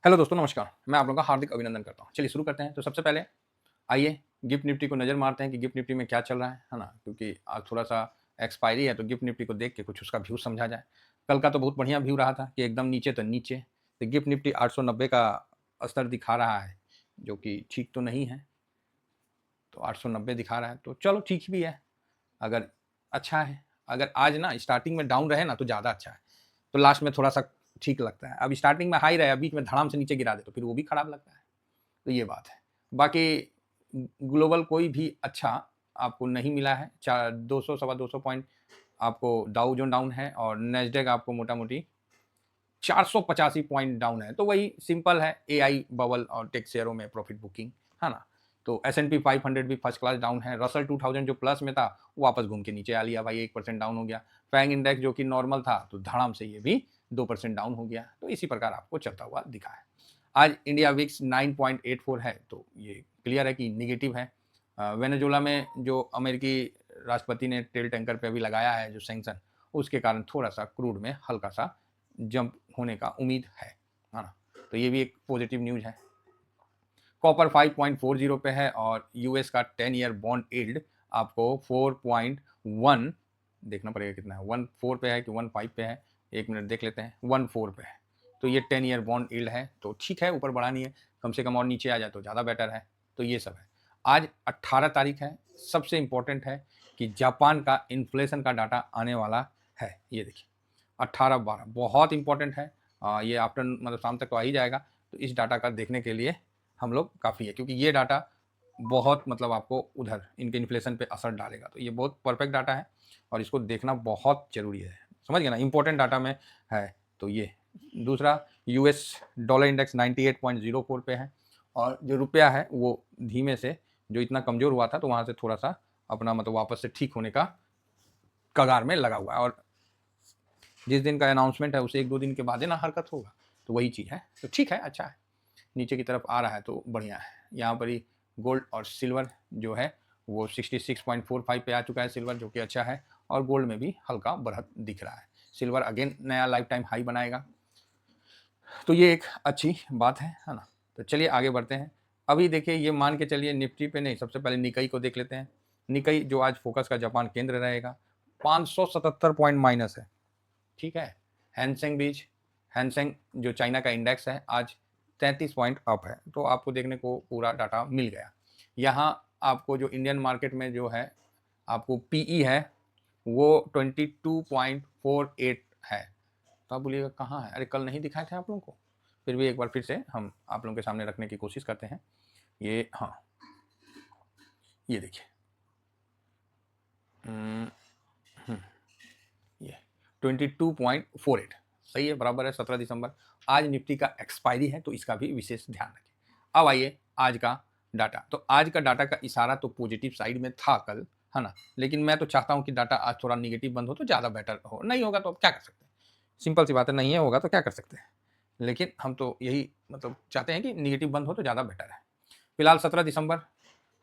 Hello दोस्तों, नमस्कार। मैं आप लोगों का हार्दिक अभिनंदन करता हूँ। चलिए शुरू करते हैं। तो सबसे पहले आइए गिफ्ट निफ्टी को नज़र मारते हैं कि गिफ्ट निफ्टी में क्या चल रहा है ना? क्योंकि आज थोड़ा-सा एक्सपायरी है, तो गिफ्ट निफ्टी को देख के कुछ उसका व्यू समझा जाए। कल का तो बहुत बढ़िया व्यू रहा था कि एकदम नीचे तो नीचे, तो गिफ्ट निफ्टी 890 का स्तर दिखा रहा है, जो कि ठीक तो नहीं है। तो 890 दिखा रहा है, तो चलो ठीक भी है, अगर अच्छा है। अगर आज ना स्टार्टिंग में डाउन रहे ना तो ज़्यादा अच्छा है, तो लास्ट में थोड़ा-सा ठीक लगता है। अब स्टार्टिंग में हाई रहे, बीच में धड़ाम से नीचे गिरा दे, तो फिर वो भी खराब लगता है। तो ये बात है। बाकी ग्लोबल कोई भी अच्छा आपको नहीं मिला है। 200 सवा 200 पॉइंट आपको डाउ जोन डाउन है और नैस्डैक आपको मोटा-मोटी 485 पॉइंट डाउन है। तो वही सिंपल है, एआई बबल और टेक शेयरों में प्रॉफिट बुकिंग, है ना? तो एस&पी 500 भी फर्स्ट क्लास डाउन है। रसल 2000 जो प्लस में था, वापस घूम के नीचे आ लिया भाई, 1% डाउन हो गया। फैंग इंडेक्स जो कि नॉर्मल था, तो धड़ाम से ये भी 2% डाउन हो गया। तो इसी प्रकार आपको चलता हुआ दिखा है। आज इंडिया विक्स 9.84 है, तो ये क्लियर है कि निगेटिव है। वेनेजुएला में जो अमेरिकी राष्ट्रपति ने तेल टैंकर पे अभी लगाया है जो सैंक्शन, उसके कारण थोड़ा-सा क्रूड में हल्का-सा जंप होने का उम्मीद है ना? तो ये भी एक पॉजिटिव न्यूज़ है। कॉपर 5.40 पे है और यूएस का 10 ईयर बॉन्ड यील्ड आपको 4.1 देखना पड़ेगा कितना है, 14 पे है कि 15 पे है, 1 मिनट देख लेते हैं, 14 पे है। तो ये 10 ईयर बॉन्ड यील्ड है, तो ठीक है, ऊपर बढ़ा नहीं है, कम से कम और नीचे आ जाए तो ज़्यादा बेटर है। तो ये सब है। आज 18 तारीख है, सबसे इम्पोर्टेंट है कि जापान का इन्फ्लेशन का डाटा आने वाला है। ये देखिए 18-12 बहुत इंपॉर्टेंट है। ये आफ्टर मतलब शाम तक तो आ ही जाएगा, तो इस डाटा का देखने के लिए हम लोग काफ़ी है, क्योंकि ये डाटा बहुत मतलब आपको उधर इनके इन्फ्लेशन पे असर डालेगा। तो ये बहुत परफेक्ट डाटा है और इसको देखना बहुत ज़रूरी है। समझ गए ना? इंपॉर्टेंट डाटा में है। तो ये दूसरा, यूएस डॉलर इंडेक्स 98.04 पे है और जो रुपया है वो धीमे से जो इतना कमज़ोर हुआ था, तो वहाँ से थोड़ा-सा अपना मतलब वापस से ठीक होने का कगार में लगा हुआ है और जिस दिन का अनाउंसमेंट है उसे 1-2 दिन के बाद ही ना हरकत होगा। तो वही चीज़ है। तो ठीक है, अच्छा है। नीचे की तरफ आ रहा है तो बढ़िया है। यहाँ पर ही गोल्ड और सिल्वर जो है वो 66.45 पे आ चुका है सिल्वर, जो कि अच्छा है और गोल्ड में भी हल्का बढ़त दिख रहा है। सिल्वर अगेन नया लाइफ टाइम हाई बनाएगा, तो ये एक अच्छी बात है ना? तो चलिए आगे बढ़ते हैं। अभी देखिए, ये मान के चलिए निफ्टी पे नहीं, सबसे पहले निकाई को देख लेते हैं। निकाई जो आज फोकस का जापान केंद्र रहेगा, 577 पॉइंट माइनस है, ठीक है। हैंसेंग बीच, हैंसेंग जो चाइना का इंडेक्स है, आज 33 पॉइंट अप है, तो आपको देखने को पूरा डाटा मिल गया। यहाँ आपको जो इंडियन मार्केट में जो है आपको पीई है वो 22.48 है। तो आप बोलिएगा कहाँ है? अरे कल नहीं दिखाए थे आप लोगों को? फिर भी एक बार फिर से हम आप लोगों के सामने रखने की कोशिश करते हैं। ये हाँ, ये देखिए, हम्म, ये 22.48 सही है, बराबर है 17 दिसंबर। आज निफ्टी का एक्सपायरी है, तो इसका भी विशेष ध्यान रखें। अब आइए आज का डाटा। तो आज का डाटा का इशारा तो पॉजिटिव साइड में था कल, है ना? लेकिन मैं तो चाहता हूँ कि डाटा आज थोड़ा निगेटिव बंद हो तो ज़्यादा बेटर हो। नहीं होगा तो अब क्या कर सकते हैं? सिंपल सी बात है, नहीं होगा तो क्या कर सकते हैं? लेकिन हम तो यही मतलब चाहते हैं कि निगेटिव बंद हो तो ज़्यादा बेटर है। फिलहाल 17 दिसंबर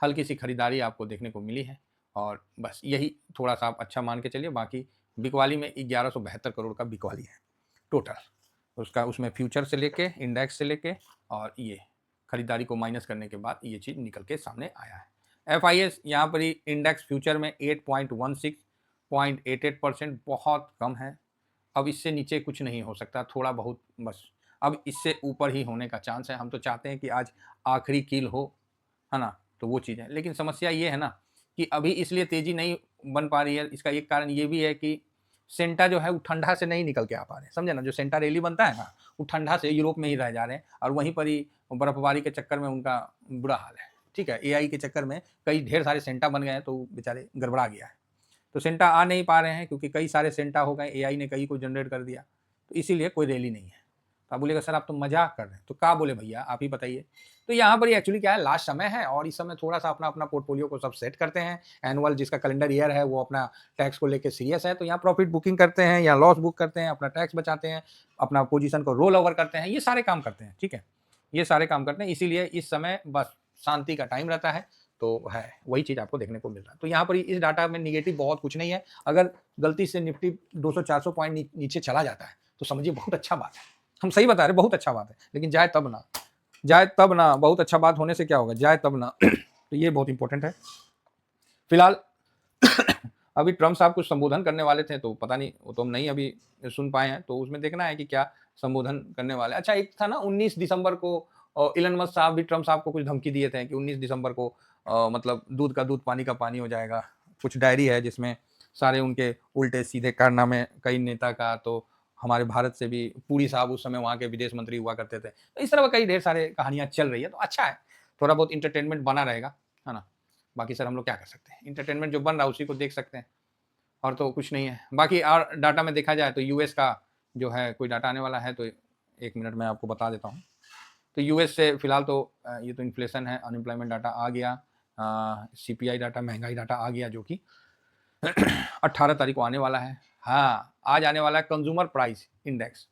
हल्की सी खरीदारी आपको देखने को मिली है और बस यही थोड़ा-सा आप अच्छा मान के चलिए। बाकी बिकवाली में 1172 करोड़ का बिकवाली है टोटल। उसका उसमें फ्यूचर से लेके, इंडेक्स से लेके और ये खरीदारी को माइनस करने के बाद ये चीज़ निकल के सामने आया है। एफआईएस यहाँ पर ही इंडेक्स फ्यूचर में 8.16 0.88% बहुत कम है। अब इससे नीचे कुछ नहीं हो सकता, थोड़ा बहुत बस। अब इससे ऊपर ही होने का चांस है। हम तो चाहते हैं कि आज आखिरी कील हो, है ना? तो वो चीज़ है। लेकिन समस्या ये है ना कि अभी इसलिए तेज़ी नहीं बन पा रही है, इसका एक कारण ये भी है कि सेंटा जो है वो ठंडा से नहीं निकल के आ पा रहे हैं, समझे ना? जो सेंटा रैली बनता है ना, वो ठंडा से यूरोप में ही रह जा रहे हैं और वहीं पर ही बर्फबारी के चक्कर में उनका बुरा हाल है, ठीक है? एआई के चक्कर में कई ढेर सारे सेंटा बन गए हैं, तो बेचारे गड़बड़ा गया है। तो सेंटा आ नहीं पा रहे हैं क्योंकि कई सारे सेंटा हो गए, एआई ने कई को जनरेट कर दिया, तो इसीलिए कोई रैली नहीं है। तो आप बोलिएगा सर आप तो मजाक कर रहे हैं, तो क्या बोले भैया आप ही बताइए। तो यहाँ पर एक्चुअली क्या है, लास्ट समय है और इस समय थोड़ा सा अपना अपना पोर्टफोलियो को सब सेट करते हैं। एनुअल जिसका कैलेंडर ईयर है वो अपना टैक्स को लेकर सीरियस है, तो यहाँ प्रॉफिट बुकिंग करते हैं या लॉस बुक करते हैं, अपना टैक्स बचाते हैं, अपना पोजीशन को रोल ओवर करते हैं, ये सारे काम करते हैं, ठीक है। ये सारे काम करते हैं, इसीलिए इस समय बस शांति का टाइम रहता है, तो है वही चीज़ आपको देखने को मिल रहा है। तो यहाँ पर इस डाटा में निगेटिव बहुत कुछ नहीं है। अगर गलती से निफ्टी 200-400 पॉइंट नीचे चला जाता है तो समझिए बहुत अच्छा बात है। हम सही बता रहे, बहुत अच्छा बात है, लेकिन जाए तब ना, जाए तब ना, बहुत अच्छा बात होने से क्या होगा, जाए तब ना। तो ये बहुत इंपॉर्टेंट है। फिलहाल अभी ट्रम्प साहब कुछ संबोधन करने वाले थे, तो पता नहीं, वो तो हम नहीं अभी सुन पाए हैं, तो उसमें देखना है कि क्या संबोधन करने वाले। अच्छा, एक था ना 19 दिसंबर को इलन मस्क साहब भी ट्रम्प साहब को कुछ धमकी दिए थे कि 19 दिसंबर को मतलब दूध का दूध पानी का पानी हो जाएगा। कुछ डायरी है जिसमें सारे उनके उल्टे सीधे कारनामे कई नेता का, तो हमारे भारत से भी पुरी साहब उस समय वहाँ के विदेश मंत्री हुआ करते थे। तो इस तरह कई ढेर सारे कहानियाँ चल रही है, तो अच्छा है, थोड़ा बहुत इंटरटेनमेंट बना रहेगा, है ना। बाकी सर हम लोग क्या कर सकते हैं, इंटरटेनमेंट जो बन रहा है उसी को देख सकते हैं, और तो कुछ नहीं है। बाकी और डाटा में देखा जाए तो यूएस का जो है कोई डाटा आने वाला है, तो 1 मिनट में आपको बता देता हूँ। तो यूएस से फिलहाल तो ये तो इन्फ्लेशन है, अनएम्प्लॉयमेंट डाटा आ गया, सीपीआई डाटा, महंगाई डाटा आ गया, जो कि 18 तारीख को आने वाला है। हाँ, आज आने वाला है कंज्यूमर प्राइस इंडेक्स,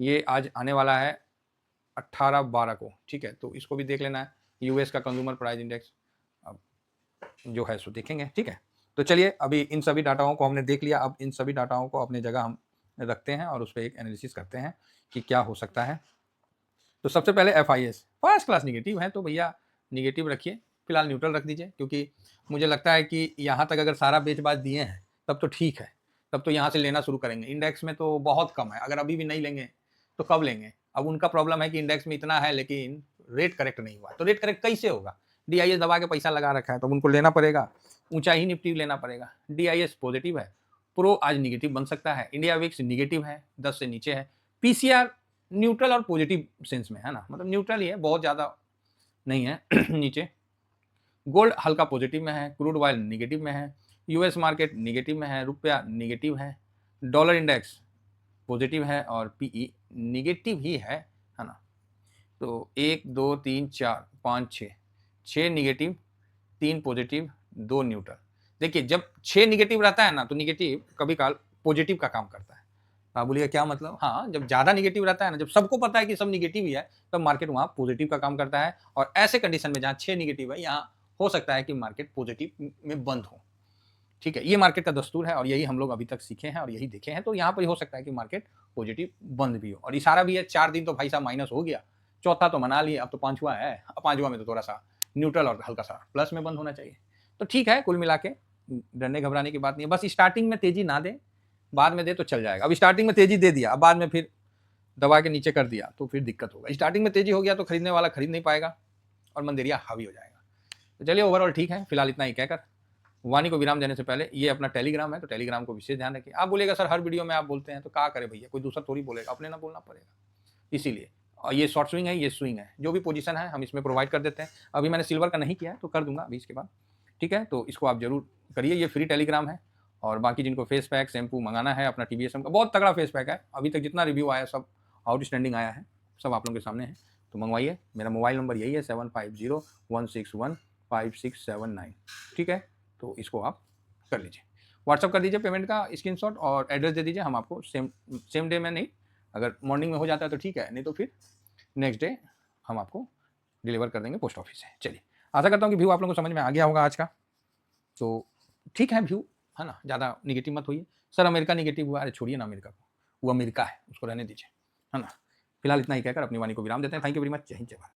ये आज आने वाला है 18/12 को, ठीक है। तो इसको भी देख लेना है, यूएस का कंज्यूमर प्राइस इंडेक्स अब जो है सो देखेंगे, ठीक है। तो चलिए, अभी इन सभी डाटाओं को हमने देख लिया, अब इन सभी डाटाओं को अपनी जगह हम रखते हैं और उस पर एक एनालिसिस करते हैं कि क्या हो सकता है। तो सबसे पहले FIS फर्स्ट क्लास निगेटिव है, तो भैया निगेटिव रखिए, फिलहाल न्यूट्रल रख दीजिए, क्योंकि मुझे लगता है कि यहाँ तक अगर सारा बेच-बाच दिए हैं तब तो ठीक है, तब तो यहाँ से लेना शुरू करेंगे। इंडेक्स में तो बहुत कम है, अगर अभी भी नहीं लेंगे तो कब लेंगे? अब उनका प्रॉब्लम है कि इंडेक्स में इतना है लेकिन रेट करेक्ट नहीं हुआ, तो रेट करेक्ट कैसे होगा? DIS दबा के पैसा लगा रखा है, तो उनको लेना पड़ेगा, ऊँचा ही निफ्टी लेना पड़ेगा। DIS पॉजिटिव है, प्रो आज नेगेटिव बन सकता है, इंडिया विक्स नेगेटिव है, 10 से नीचे है, PCR न्यूट्रल और पॉजिटिव सेंस में है ना, मतलब न्यूट्रल ही है, बहुत ज़्यादा नहीं है नीचे। गोल्ड हल्का पॉजिटिव में है, क्रूड ऑयल नेगेटिव में है, यूएस मार्केट नेगेटिव में है, रुपया नेगेटिव है, डॉलर इंडेक्स पॉजिटिव है और पीई नेगेटिव ही है ना। तो 1 2 3 4 5 6 नेगेटिव, 3 पॉजिटिव, 2 न्यूट्रल। देखिए, जब 6 नेगेटिव रहता है ना, तो नेगेटिव कभी काल पॉजिटिव का काम करता है। आप बोलिएगा क्या मतलब? हाँ, जब ज़्यादा नेगेटिव रहता है ना, जब सबको पता है कि सब नेगेटिव ही है, तब मार्केट वहाँ पॉजिटिव का काम करता है, और ऐसे कंडीशन में जहाँ 6 नेगेटिव है, यहाँ हो सकता है कि मार्केट पॉजिटिव में बंद हो, ठीक है। ये मार्केट का दस्तूर है और यही हम लोग अभी तक सीखे हैं और यही देखे हैं, तो यहाँ पर हो सकता है कि मार्केट पॉजिटिव बंद भी हो, और इशारा भी है। 4 दिन तो भाई साहब माइनस हो गया, चौथा तो मना लिए, अब तो 5वां है, अब 5वां में तो थोड़ा सा न्यूट्रल और हल्का सा प्लस में बंद होना चाहिए। तो ठीक है, कुल मिला के डरने घबराने की बात नहीं है, बस स्टार्टिंग में तेजी ना दे, बाद में दे तो चल जाएगा। अब स्टार्टिंग में तेजी दे दिया, अब बाद में फिर दबा के नीचे कर दिया तो फिर दिक्कत होगा। स्टार्टिंग में तेजी हो गया तो खरीदने वाला खरीद नहीं पाएगा और मंदेरिया हावी हो जाएगा। तो चलिए, ओवरऑल ठीक है, फिलहाल इतना ही कहकर वाणी को विराम देने से पहले ये अपना टेलीग्राम है, तो टेलीग्राम को विशेष ध्यान रखिए। आप बोलेगा सर हर वीडियो में आप बोलते हैं, तो क्या करे भैया, कोई दूसरा थोड़ी बोलेगा, अपने ना बोलना पड़ेगा, इसीलिए। और ये शॉर्ट स्विंग है, ये स्विंग है, जो भी पोजीशन है हम इसमें प्रोवाइड कर देते हैं। अभी मैंने सिल्वर का नहीं किया है, तो कर दूंगा अभी इसके बाद, ठीक है। तो इसको आप जरूर करिए, ये फ्री टेलीग्राम है। और बाकी जिनको फेस पैक शैम्पू मंगाना है, अपना TBSM का बहुत तगड़ा फेस पैक है, अभी तक जितना रिव्यू आया सब आउटस्टैंडिंग आया है, सब आप लोगों के सामने है, तो मंगवाइए। मेरा मोबाइल नंबर यही है 7501615679, ठीक है। तो इसको आप कर लीजिए, व्हाट्सअप कर दीजिए पेमेंट का स्क्रीनशॉट और एड्रेस दे दीजिए, हम आपको सेम डे में नहीं, अगर मॉर्निंग में हो जाता है तो ठीक है, नहीं तो फिर नेक्स्ट डे हम आपको डिलीवर कर देंगे पोस्ट ऑफिस से। चलिए, आशा करता हूँ कि व्यू आप लोगों को समझ में आ गया होगा आज का। तो ठीक है व्यू, है ना, ज़्यादा निगेटिव मत होइए। सर अमेरिका निगेटिव हुआ, अरे छोड़िए ना अमेरिका को, वो अमेरिका है, उसको रहने दीजिए, है ना। फिलहाल इतना ही कहकर अपनी वाणी को विराम देते हैं। थैंक यू वेरी मच, जय हिंद, जय भारत।